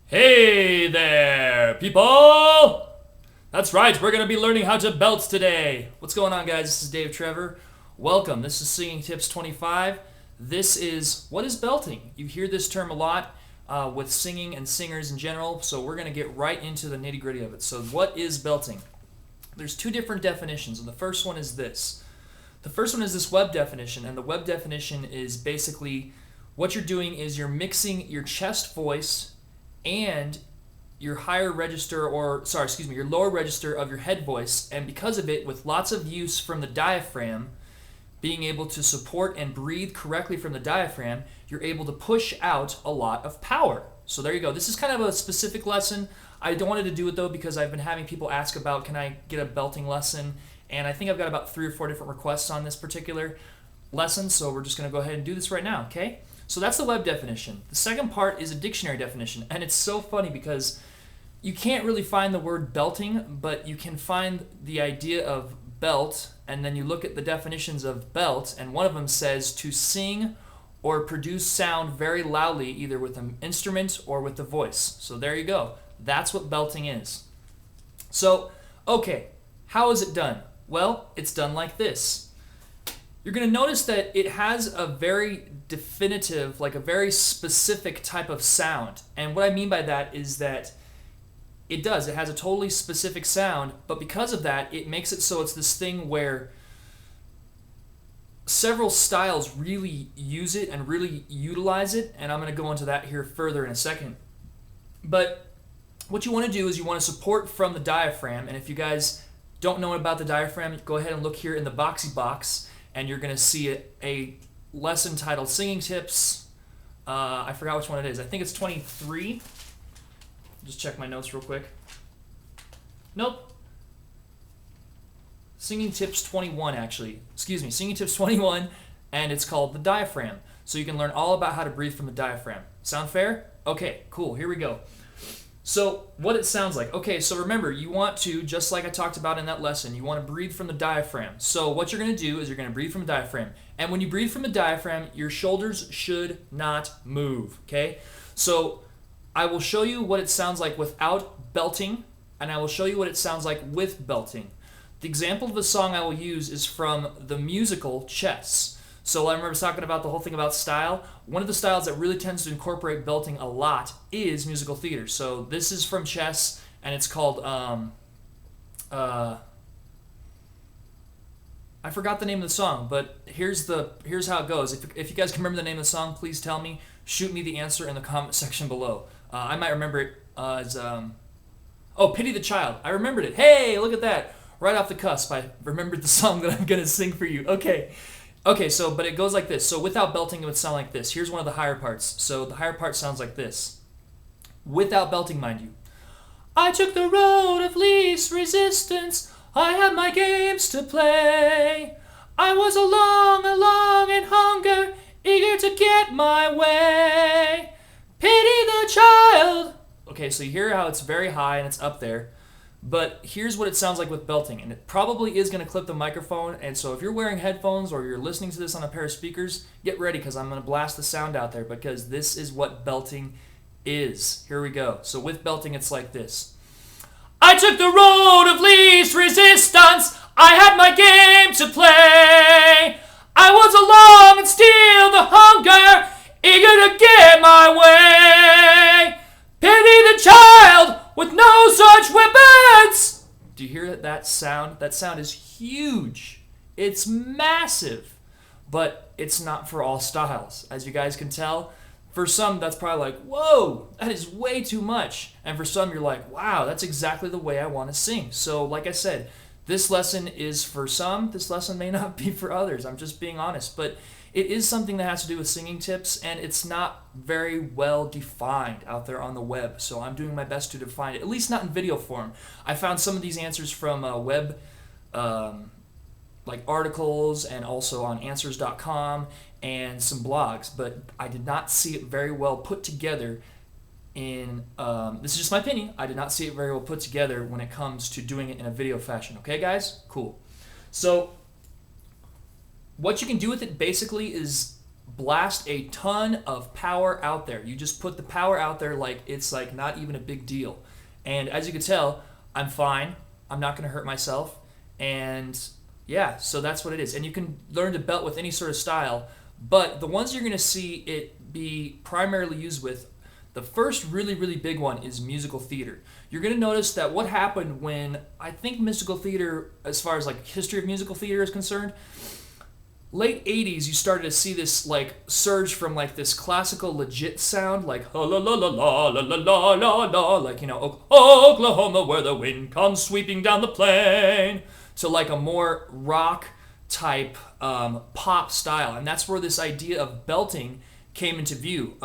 Hey there, people! That's right, we're going to be learning how to belt today. What's going on, guys? This is Dave Trevor. Welcome. This is Singing Tips 25. This is, what is belting? You hear this term a lot with singing and singers in general, so we're going to get right into the nitty-gritty of it. So what is belting? There's two different definitions, and the first one is this. The first one is this web definition, and the web definition is basically what you're doing is you're mixing your chest voice and your higher register, your lower register of your head voice, and because of it, with lots of use from the diaphragm, being able to support and breathe correctly from the diaphragm, you're able to push out a lot of power. So there you go. This is kind of a specific lesson. I don't wanted to do it though because I've been having people ask about, can I get a belting lesson? And I think I've got about 3 or 4 different requests on this particular lesson, so we're just going to go ahead and do this right now, okay? So that's the web definition. The second part is a dictionary definition, and it's so funny because you can't really find the word belting, but you can find the idea of belt, and then you look at the definitions of belt, and one of them says to sing or produce sound very loudly, either with an instrument or with the voice. So there you go. That's what belting is. So, okay, how is it done? Well, it's done like this. You're going to notice that it has a very definitive, like a very specific type of sound. And what I mean by that is that it has a totally specific sound, but because of that, it makes it so it's this thing where several styles really use it and really utilize it, and I'm going to go into that here further in a second. But what you want to do is you want to support from the diaphragm, and if you guys don't know about the diaphragm, go ahead and look here in the boxy box, and you're going to see a lesson titled Singing Tips. I forgot which one it is. I think it's 23. Just check my notes real quick. Nope. Singing Tips 21, actually. Excuse me, Singing Tips 21, and it's called the diaphragm. So you can learn all about how to breathe from the diaphragm. Sound fair? Okay, cool. Here we go. So what it sounds like. Okay, so remember, you want to, just like I talked about in that lesson, you want to breathe from the diaphragm. So what you're going to do is you're going to breathe from the diaphragm. And when you breathe from the diaphragm, your shoulders should not move, okay? So I will show you what it sounds like without belting, and I will show you what it sounds like with belting. The example of the song I will use is from the musical Chess. So I remember talking about the whole thing about style. One of the styles that really tends to incorporate belting a lot is musical theater. So this is from Chess, and it's called, I forgot the name of the song, but here's how it goes. If you guys can remember the name of the song, please tell me. Shoot me the answer in the comment section below. I might remember it as, Pity the Child. I remembered it. Hey, look at that. Right off the cusp, I remembered the song that I'm going to sing for you. Okay, so, but it goes like this. So without belting, it would sound like this. Here's one of the higher parts. So the higher part sounds like this. Without belting, mind you. I took the road of least resistance. I had my games to play. I was along in hunger, eager to get my way. Pity the child. Okay, so you hear how it's very high and it's up there. But here's what it sounds like with belting, and it probably is going to clip the microphone, and so if you're wearing headphones or you're listening to this on a pair of speakers, get ready because I'm going to blast the sound out there because this is what belting is. Here we go. So with belting, it's like this. I took the road of least resistance. I had my game to play. I was along and still the hunger, eager to get my way. Pity the child with no such weapons. Do you hear that sound? That sound is huge. It's massive, but it's not for all styles. As you guys can tell, for some that's probably like, whoa, that is way too much. And for some you're like, wow, that's exactly the way I want to sing. So like I said, this lesson is for some. This lesson may not be for others. I'm just being honest, but it is something that has to do with singing tips, and it's not very well defined out there on the web, so I'm doing my best to define it, at least not in video form. I found some of these answers from web like articles and also on answers.com and some blogs, but I did not see it very well put together in, this is just my opinion, I did not see it very well put together when it comes to doing it in a video fashion. Okay, guys? Cool. So what you can do with it basically is blast a ton of power out there. You just put the power out there like it's like not even a big deal. And as you can tell, I'm fine. I'm not going to hurt myself. And yeah, so that's what it is. And you can learn to belt with any sort of style, but the ones you're going to see it be primarily used with, the first really, really big one is musical theater. You're going to notice that what happened when, I think musical theater, as far as like history of musical theater is concerned, late 80s, you started to see this like surge from like this classical legit sound, like la la la la la la la la la, like, you know, Oklahoma where the wind comes sweeping down the plain, to like a more rock type pop style. And that's where this idea of belting came into view.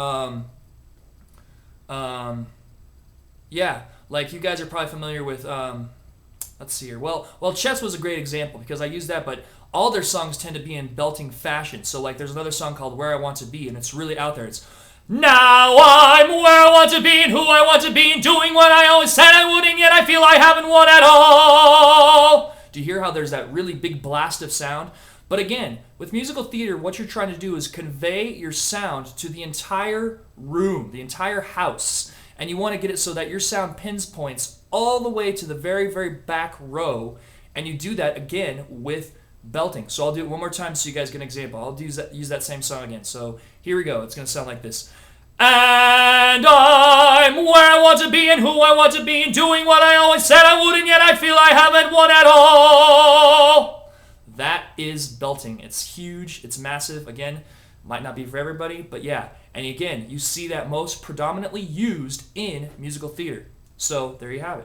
Yeah, like you guys are probably familiar with, let's see here. Well, Chess was a great example because I used that, but all their songs tend to be in belting fashion. So like there's another song called Where I Want to Be, and it's really out there. It's, now I'm where I want to be and who I want to be and doing what I always said I wouldn't, yet I feel I haven't won at all. Do you hear how there's that really big blast of sound? But again, with musical theater, what you're trying to do is convey your sound to the entire room, the entire house. And you want to get it so that your sound pinpoints all the way to the very, very back row. And you do that, again, with belting. So I'll do it one more time so you guys get an example. I'll use that same song again. So here we go. It's going to sound like this. And I'm where I want to be and who I want to be and doing what I always said I wouldn't, yet I feel I haven't won at all. That is belting. It's huge. It's massive. Again, might not be for everybody, but yeah. And again, you see that most predominantly used in musical theater. So there you have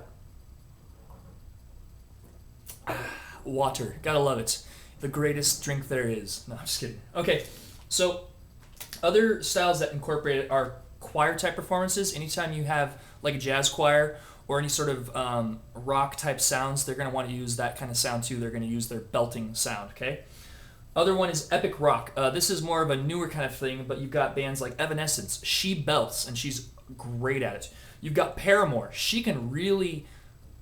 it. Water. Gotta love it. The greatest drink there is. No, I'm just kidding. Okay, so other styles that incorporate it are choir type performances. Anytime you have like a jazz choir or any sort of rock type sounds, they're going to want to use that kind of sound too. They're going to use their belting sound, okay? Other one is epic rock. This is more of a newer kind of thing, but you've got bands like Evanescence. She belts, and she's great at it. You've got Paramore. She can really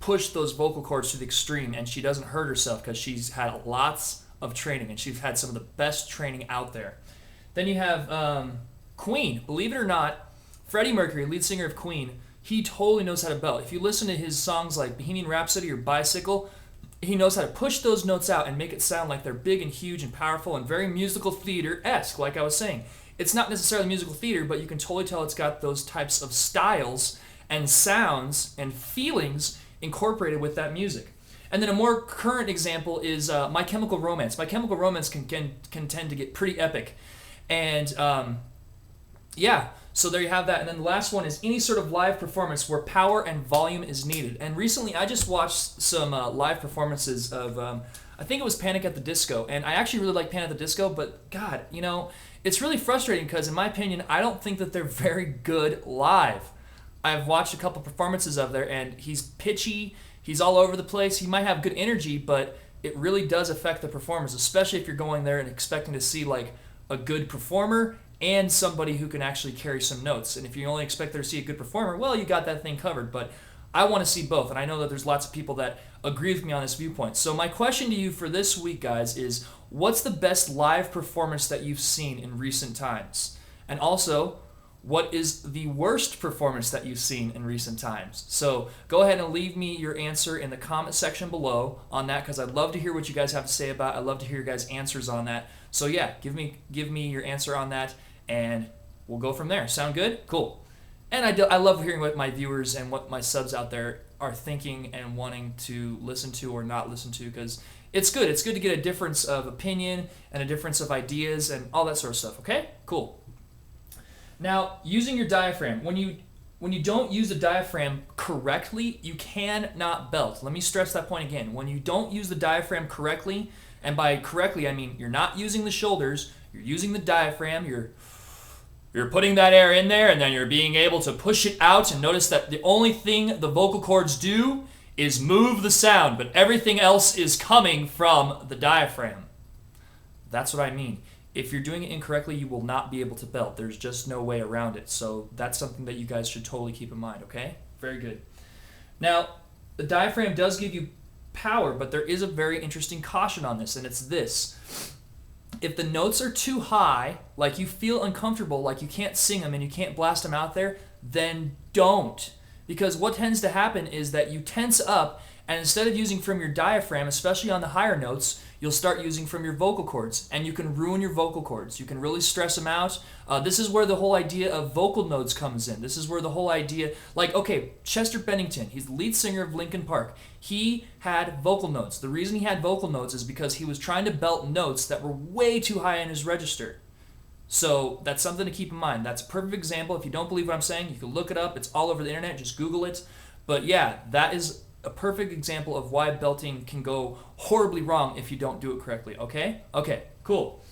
push those vocal cords to the extreme, and she doesn't hurt herself because she's had lots of training, and she's had some of the best training out there. Then you have Queen. Believe it or not, Freddie Mercury, lead singer of Queen, he totally knows how to belt. If you listen to his songs like Bohemian Rhapsody or Bicycle, he knows how to push those notes out and make it sound like they're big and huge and powerful and very musical theater-esque, like I was saying. It's not necessarily musical theater, but you can totally tell it's got those types of styles and sounds and feelings incorporated with that music. And then a more current example is My Chemical Romance. My Chemical Romance can tend to get pretty epic. And yeah, so there you have that. And then the last one is any sort of live performance where power and volume is needed. And recently I just watched some live performances of, I think it was Panic at the Disco. And I actually really like Panic at the Disco, but God, you know, it's really frustrating because in my opinion, I don't think that they're very good live. I've watched a couple performances of there, and he's pitchy, he's all over the place, he might have good energy, but it really does affect the performance, especially if you're going there and expecting to see like a good performer and somebody who can actually carry some notes. And if you only expect there to see a good performer, well, you got that thing covered. But I want to see both, and I know that there's lots of people that agree with me on this viewpoint. So my question to you for this week, guys, is what's the best live performance that you've seen in recent times? And also, what is the worst performance that you've seen in recent times? So go ahead and leave me your answer in the comment section below on that, because I'd love to hear what you guys have to say about it. I'd love to hear your guys' answers on that. So yeah, give me your answer on that, and we'll go from there. Sound good? Cool. And I love hearing what my viewers and what my subs out there are thinking and wanting to listen to or not listen to, because it's good. It's good to get a difference of opinion and a difference of ideas and all that sort of stuff, okay? Cool. Now, using your diaphragm. When you don't use the diaphragm correctly, you cannot belt. Let me stress that point again. When you don't use the diaphragm correctly, and by correctly I mean you're not using the shoulders, you're using the diaphragm, you're putting that air in there, and then you're being able to push it out, and notice that the only thing the vocal cords do is move the sound, but everything else is coming from the diaphragm. That's what I mean. If you're doing it incorrectly, you will not be able to belt. There's just no way around it. So that's something that you guys should totally keep in mind, okay? Very good. Now, the diaphragm does give you power, but there is a very interesting caution on this, and it's this. if the notes are too high, like you feel uncomfortable, like you can't sing them and you can't blast them out there, then don't. Because what tends to happen is that you tense up, and instead of using from your diaphragm, especially on the higher notes, you'll start using from your vocal cords, and you can ruin your vocal cords. You can really stress them out. This is where the whole idea of vocal nodes comes in. This is where the whole idea, like, okay, Chester Bennington, he's the lead singer of Linkin Park. He had vocal notes. The reason he had vocal notes is because he was trying to belt notes that were way too high in his register. So that's something to keep in mind. That's a perfect example. If you don't believe what I'm saying, you can look it up. It's all over the internet. Just Google it. But yeah, that is a perfect example of why belting can go horribly wrong if you don't do it correctly, okay? Okay, cool.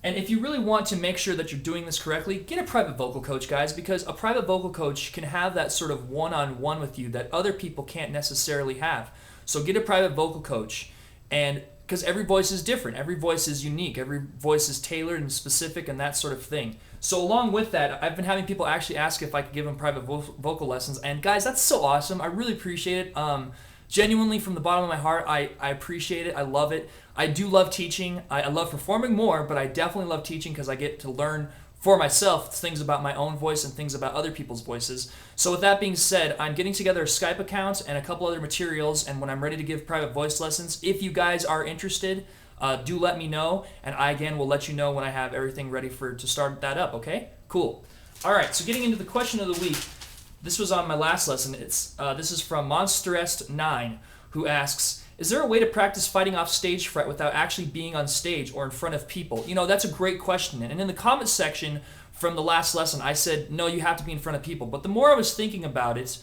And if you really want to make sure that you're doing this correctly, get a private vocal coach, guys, because a private vocal coach can have that sort of one-on-one with you that other people can't necessarily have. So get a private vocal coach, and because every voice is different, every voice is unique, every voice is tailored and specific and that sort of thing. So along with that, I've been having people actually ask if I could give them private vocal lessons, and guys, that's so awesome. I really appreciate it. Genuinely, from the bottom of my heart, I appreciate it. I love it. I do love teaching. I love performing more, but I definitely love teaching because I get to learn for myself things about my own voice and things about other people's voices. So with that being said, I'm getting together a Skype account and a couple other materials, and when I'm ready to give private voice lessons, if you guys are interested, do let me know, and I again will let you know when I have everything ready to start that up, okay? Cool. All right, so getting into the question of the week, this was on my last lesson. This is from Monsterest9, who asks, is there a way to practice fighting off stage fright without actually being on stage or in front of people? You know, that's a great question. And in the comment section from the last lesson, I said, no, you have to be in front of people. But the more I was thinking about it,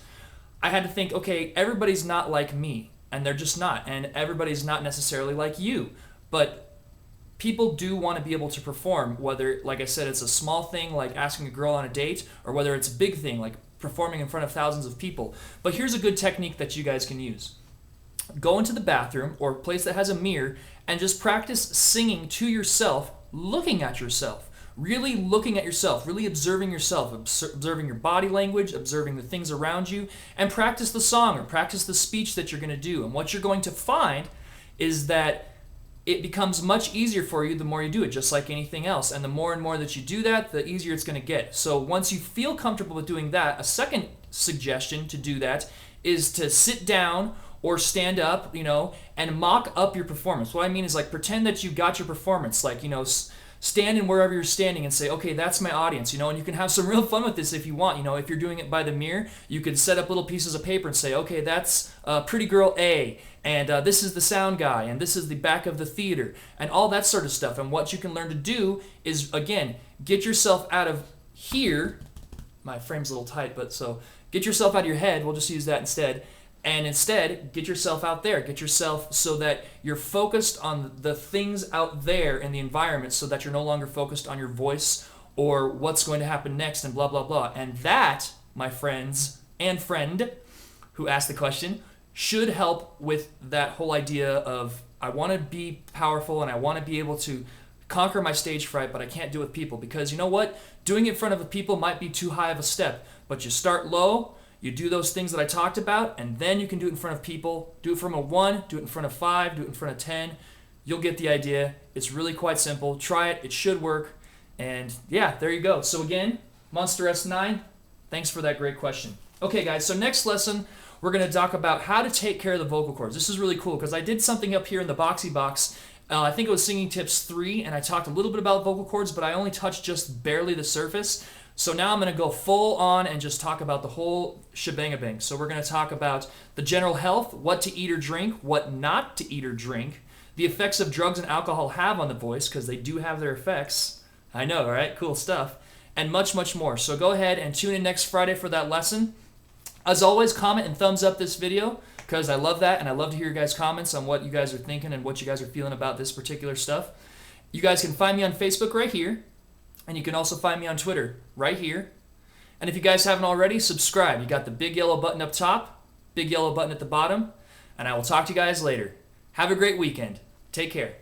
I had to think, okay, everybody's not like me, and they're just not. And everybody's not necessarily like you. But people do want to be able to perform, whether, like I said, it's a small thing like asking a girl on a date, or whether it's a big thing like performing in front of thousands of people. But here's a good technique that you guys can use. Go into the bathroom or a place that has a mirror and just practice singing to yourself, looking at yourself. Really looking at yourself, really observing yourself, observing your body language, observing the things around you, and practice the song or practice the speech that you're going to do. And what you're going to find is that it becomes much easier for you the more you do it, just like anything else. And the more and more that you do that, the easier it's going to get. So once you feel comfortable with doing that, a second suggestion to do that is to sit down or stand up, and mock up your performance. What I mean is, like, pretend that you got your performance. Like, stand in wherever you're standing and say, okay, that's my audience, and you can have some real fun with this if you want. If you're doing it by the mirror, you could set up little pieces of paper and say, okay, that's pretty girl A, and this is the sound guy, and this is the back of the theater, and all that sort of stuff. And what you can learn to do is, again, get yourself out of here. My frame's a little tight, but so get yourself out of your head. We'll just use that instead. And instead, get yourself out there. Get yourself so that you're focused on the things out there in the environment, so that you're no longer focused on your voice or what's going to happen next and blah, blah, blah. And that, my friends and friend who asked the question, should help with that whole idea of, I want to be powerful and I want to be able to conquer my stage fright, but I can't do it with people. Because you know what? Doing it in front of the people might be too high of a step. But you start low. You do those things that I talked about, and then you can do it in front of people. Do it from a 1, do it in front of 5, do it in front of 10. You'll get the idea. It's really quite simple. Try it. It should work. And yeah, there you go. So again, Monster S9, thanks for that great question. Okay, guys, so next lesson, we're going to talk about how to take care of the vocal cords. This is really cool because I did something up here in the boxy box. I think it was Singing Tips 3, and I talked a little bit about vocal cords, but I only touched just barely the surface. So now I'm going to go full on and just talk about the whole shebang-a-bang. So we're going to talk about the general health, what to eat or drink, what not to eat or drink, the effects of drugs and alcohol have on the voice, because they do have their effects. I know, right? Cool stuff. And much, much more. So go ahead and tune in next Friday for that lesson. As always, comment and thumbs up this video, because I love that, and I love to hear your guys' comments on what you guys are thinking and what you guys are feeling about this particular stuff. You guys can find me on Facebook right here. And you can also find me on Twitter right here. And if you guys haven't already, subscribe. You got the big yellow button up top, big yellow button at the bottom. And I will talk to you guys later. Have a great weekend. Take care.